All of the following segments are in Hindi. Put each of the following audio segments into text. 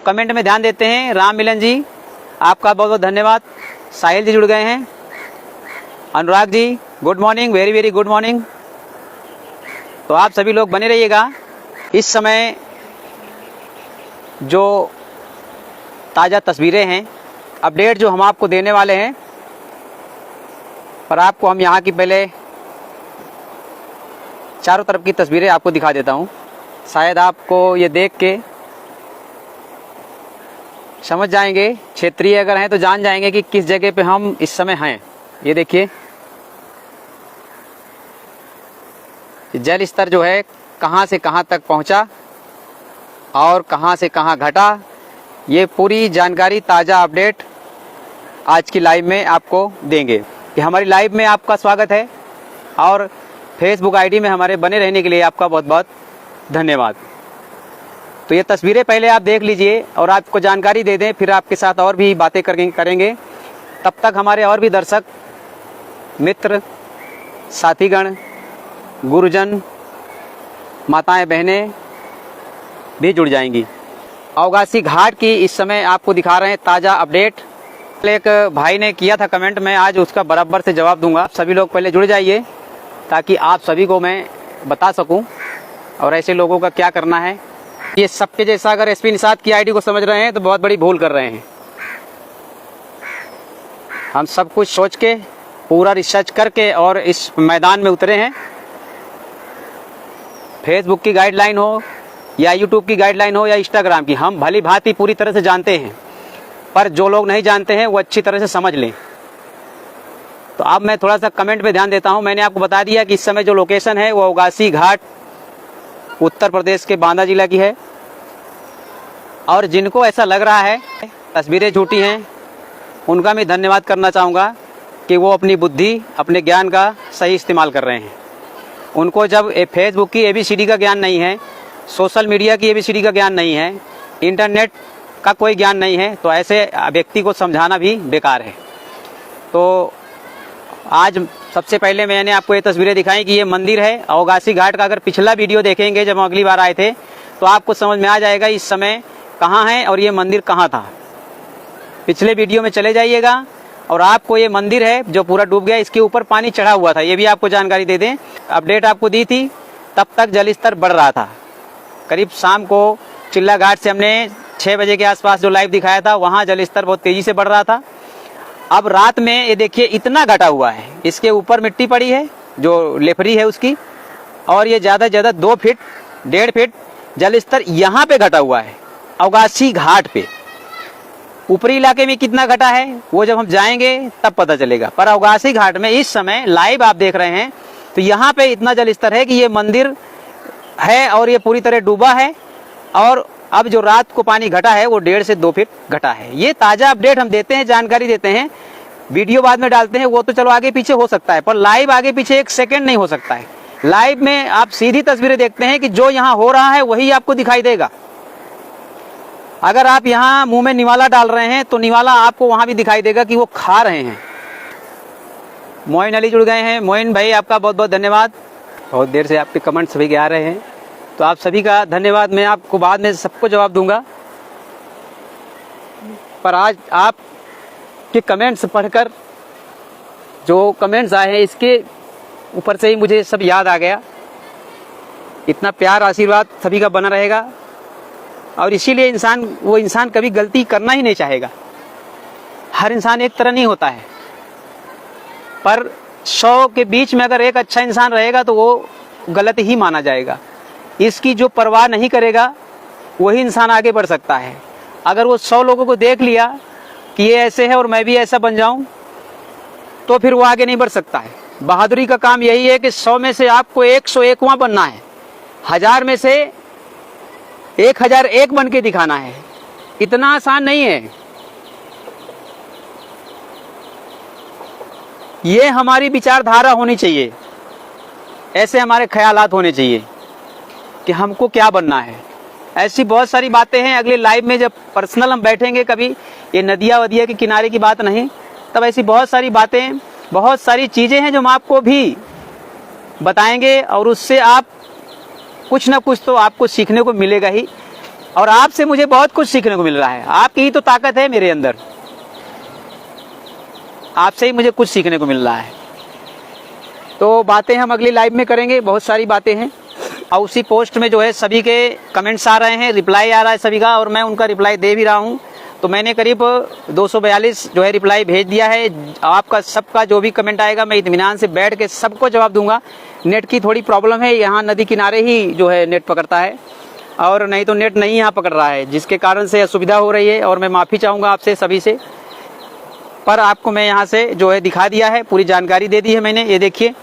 कमेंट में ध्यान देते हैं। राम मिलन जी, आपका बहुत बहुत धन्यवाद। साहिल जी जुड़ गए हैं। Anurag ji, good morning, very very good morning. तो आप सभी लोग बने रहिएगा। इस समय जो ताज़ा तस्वीरें हैं, अपडेट जो हम आपको देने वाले हैं, पर आपको हम यहाँ की पहले चारों तरफ की तस्वीरें आपको दिखा देता हूँ। शायद आपको ये देख के समझ जाएंगे, क्षेत्रीय अगर हैं तो जान जाएंगे कि किस जगह पे हम इस समय हैं। ये देखिए, जल स्तर जो है कहाँ से कहाँ तक पहुँचा और कहाँ से कहाँ घटा, ये पूरी जानकारी ताज़ा अपडेट आज की लाइव में आपको देंगे। कि हमारी लाइव में आपका स्वागत है और फेसबुक आईडी में हमारे बने रहने के लिए आपका बहुत बहुत धन्यवाद। तो ये तस्वीरें पहले आप देख लीजिए और आपको जानकारी दे दें, फिर आपके साथ और भी बातें करेंगे। तब तक हमारे और भी दर्शक मित्र, साथीगण, गुरुजन, माताएं, बहनें भी जुड़ जाएंगी। अवगासी घाट की इस समय आपको दिखा रहे हैं ताज़ा अपडेट। एक भाई ने किया था कमेंट में, आज उसका बराबर से जवाब दूंगा। सभी लोग पहले जुड़ जाइए ताकि आप सभी को मैं बता सकूं और ऐसे लोगों का क्या करना है। ये सबके जैसा अगर एसपी निषाद की आईडी को समझ रहे हैं तो बहुत बड़ी भूल कर रहे हैं। हम सब कुछ सोच के, पूरा रिसर्च करके और इस मैदान में उतरे हैं। फेसबुक की गाइडलाइन हो या यूट्यूब की गाइडलाइन हो या इंस्टाग्राम की, हम भली भांति पूरी तरह से जानते हैं, पर जो लोग नहीं जानते हैं वो अच्छी तरह से समझ लें। तो अब मैं थोड़ा सा कमेंट पे ध्यान देता हूं। मैंने आपको बता दिया कि इस समय जो लोकेशन है वो अवगासी घाट उत्तर प्रदेश के बांदा जिला की है। और जिनको ऐसा लग रहा है तस्वीरें झूठी हैं, उनका मैं धन्यवाद करना चाहूँगा कि वो अपनी बुद्धि, अपने ज्ञान का सही इस्तेमाल कर रहे हैं। उनको जब फेसबुक की ABCD का ज्ञान नहीं है, सोशल मीडिया की ABCD का ज्ञान नहीं है, इंटरनेट का कोई ज्ञान नहीं है, तो ऐसे व्यक्ति को समझाना भी बेकार है। तो आज सबसे पहले मैंने आपको ये तस्वीरें दिखाई कि ये मंदिर है अवगासी घाट का। अगर पिछला वीडियो देखेंगे जब हम अगली बार आए थे तो आपको समझ में आ जाएगा इस समय कहाँ है और ये मंदिर कहाँ था। पिछले वीडियो में चले जाइएगा और आपको ये मंदिर है जो पूरा डूब गया, इसके ऊपर पानी चढ़ा हुआ था। ये भी आपको जानकारी दे दें, अपडेट आपको दी थी। तब तक जल स्तर बढ़ रहा था। करीब शाम को चिल्ला घाट से हमने 6 बजे के आसपास जो लाइव दिखाया था, वहाँ जल स्तर बहुत तेजी से बढ़ रहा था। अब रात में ये देखिए इतना घटा हुआ है, इसके ऊपर मिट्टी पड़ी है जो लेफरी है उसकी, और ये ज़्यादा से ज़्यादा 2 फीट 1.5 फीट जल स्तर यहाँ पे घटा हुआ है अवगासी घाट पे। ऊपरी इलाके में कितना घटा है वो जब हम जाएंगे तब पता चलेगा, पर अवगासी घाट में इस समय लाइव आप देख रहे हैं तो यहाँ पे इतना जल स्तर है कि ये मंदिर है और ये पूरी तरह डूबा है। और अब जो रात को पानी घटा है वो 1.5 से 2 फीट घटा है। ये ताज़ा अपडेट हम देते हैं, जानकारी देते हैं। वीडियो बाद में डालते हैं वो तो चलो आगे पीछे हो सकता है, पर लाइव आगे पीछे 1 सेकंड नहीं हो सकता है। लाइव में आप सीधी तस्वीरें देखते हैं कि जो यहाँ हो रहा है वही आपको दिखाई देगा। अगर आप यहाँ मुंह में निवाला डाल रहे हैं तो निवाला आपको वहां भी दिखाई देगा कि वो खा रहे हैं। मोइन अली जुड़ गए हैं। मोइन भाई, आपका बहुत बहुत धन्यवाद। बहुत देर से आपके कमेंट सभी के आ रहे हैं, तो आप सभी का धन्यवाद। मैं आपको बाद में सबको जवाब दूंगा, पर आज आपके कमेंट्स पढ़कर जो कमेंट्स आए हैं इसके ऊपर से ही मुझे सब याद आ गया। इतना प्यार आशीर्वाद सभी का बना रहेगा और इसीलिए वो इंसान कभी गलती करना ही नहीं चाहेगा। हर इंसान एक तरह नहीं होता है, पर 100 के बीच में अगर एक अच्छा इंसान रहेगा तो वो गलत ही माना जाएगा। इसकी जो परवाह नहीं करेगा वही इंसान आगे बढ़ सकता है। अगर वो 100 लोगों को देख लिया कि ये ऐसे है और मैं भी ऐसा बन जाऊं, तो फिर वो आगे नहीं बढ़ सकता है। बहादुरी का काम यही है कि 100 में से आपको 101वां बनना है, 1000 में से 1001 बन के दिखाना है। इतना आसान नहीं है। ये हमारी विचारधारा होनी चाहिए, ऐसे हमारे ख्यालात होने चाहिए कि हमको क्या बनना है। ऐसी बहुत सारी बातें हैं। अगले लाइव में जब पर्सनल हम बैठेंगे, कभी ये नदिया वदिया के किनारे की बात नहीं, तब ऐसी बहुत सारी बातें, बहुत सारी चीजें हैं जो हम आपको भी बताएंगे और उससे आप कुछ ना कुछ तो आपको सीखने को मिलेगा ही। और आपसे मुझे बहुत कुछ सीखने को मिल रहा है। आपकी ही तो ताकत है मेरे अंदर, आपसे ही मुझे कुछ सीखने को मिल रहा है। तो बातें हम अगली लाइव में करेंगे, बहुत सारी बातें हैं। और उसी पोस्ट में जो है सभी के कमेंट्स आ रहे हैं, रिप्लाई आ रहा है सभी का, और मैं उनका रिप्लाई दे भी रहा हूँ। तो मैंने करीब 242 जो है रिप्लाई भेज दिया है। आपका सबका जो भी कमेंट आएगा मैं इत्मीनान से बैठ के सबको जवाब दूंगा। नेट की थोड़ी प्रॉब्लम है, यहाँ नदी किनारे ही जो है नेट पकड़ता है, और नहीं तो नेट नहीं यहाँ पकड़ रहा है, जिसके कारण से असुविधा हो रही है। और मैं माफ़ी चाहूँगा आपसे सभी से, पर आपको मैं यहाँ से जो है दिखा दिया है, पूरी जानकारी दे दी है मैंने। ये देखिए,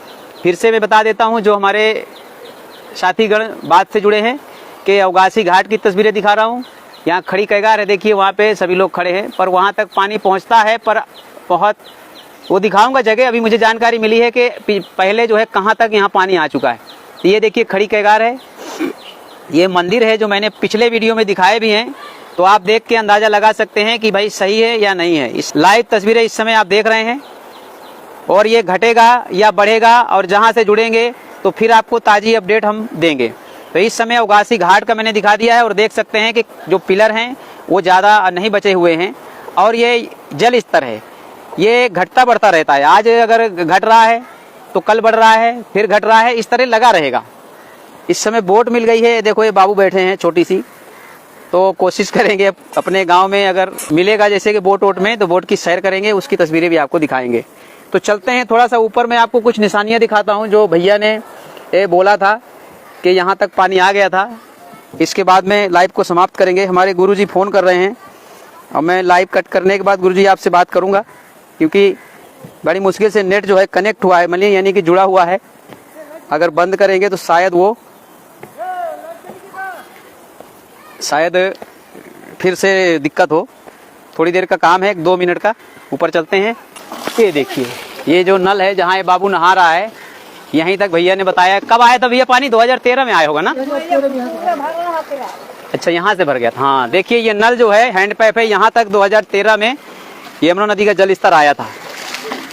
फिर से मैं बता देता हूँ, जो हमारे साथीगण बात से जुड़े हैं, कि अवगासी घाट की तस्वीरें दिखा रहा हूँ। यहाँ खड़ी कैगार है, देखिए वहाँ पे सभी लोग खड़े हैं, पर वहाँ तक पानी पहुँचता है, पर बहुत वो दिखाऊंगा जगह। अभी मुझे जानकारी मिली है कि पहले जो है कहाँ तक यहाँ पानी आ चुका है। तो ये देखिए खड़ी कैगार है, ये मंदिर है जो मैंने पिछले वीडियो में दिखाए भी हैं। तो आप देख के अंदाज़ा लगा सकते हैं कि भाई सही है या नहीं है। इस लाइव तस्वीरें इस समय आप देख रहे हैं, और ये घटेगा या बढ़ेगा, और जहाँ से जुड़ेंगे तो फिर आपको ताज़ी अपडेट हम देंगे। तो इस समय अवगासी घाट का मैंने दिखा दिया है, और देख सकते हैं कि जो पिलर हैं वो ज़्यादा नहीं बचे हुए हैं, और ये जल स्तर है, ये घटता बढ़ता रहता है। आज अगर घट रहा है तो कल बढ़ रहा है, फिर घट रहा है, इस तरह लगा रहेगा। इस समय बोट मिल गई है, देखो ये बाबू बैठे हैं छोटी सी। तो कोशिश करेंगे अपने गांव में अगर मिलेगा जैसे कि बोट वोट में, तो बोट की सैर करेंगे, उसकी तस्वीरें भी आपको दिखाएंगे। तो चलते हैं थोड़ा सा ऊपर, मैं आपको कुछ निशानियां दिखाता हूं जो भैया ने ये बोला था कि यहाँ तक पानी आ गया था। इसके बाद में लाइव को समाप्त करेंगे। हमारे गुरुजी फ़ोन कर रहे हैं, और मैं लाइव कट करने के बाद गुरुजी आपसे बात करूँगा, क्योंकि बड़ी मुश्किल से नेट जो है कनेक्ट हुआ है, मतलब यानी कि जुड़ा हुआ है। अगर बंद करेंगे तो शायद फिर से दिक्कत हो। थोड़ी देर का काम है, 2 मिनट का। ऊपर चलते हैं। ये देखिए, ये जो नल है जहाँ ये बाबू नहा रहा है, यहीं तक भैया ने बताया। कब आया था भैया पानी? 2013 में आया होगा ना? अच्छा, यहाँ से भर गया था। हाँ देखिए, ये नल जो है हैंड पाइप है, यहाँ तक 2013 में यमुना नदी का जल स्तर आया था,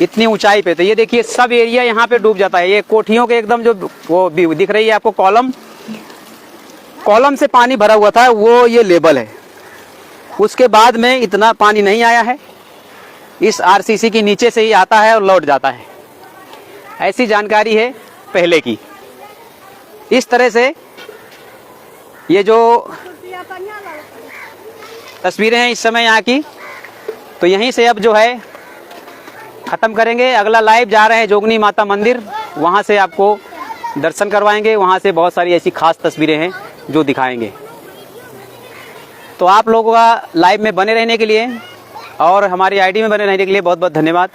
इतनी ऊंचाई पे। तो ये देखिए सब एरिया यहाँ पे डूब जाता है। ये कोठियों के एकदम जो वो दिख रही है आपको कॉलम से पानी भरा हुआ था, वो ये लेवल है। उसके बाद में इतना पानी नहीं आया है, इस आरसीसी के नीचे से ही आता है और लौट जाता है। ऐसी जानकारी है पहले की। इस तरह से ये जो तस्वीरें हैं इस समय यहाँ की, तो यहीं से अब जो है ख़त्म करेंगे। अगला लाइव जा रहे हैं जोगनी माता मंदिर, वहाँ से आपको दर्शन करवाएंगे। वहाँ से बहुत सारी ऐसी खास तस्वीरें हैं जो दिखाएंगे। तो आप लोगों का लाइव में बने रहने के लिए और हमारी आईडी में बने रहने के लिए बहुत बहुत धन्यवाद।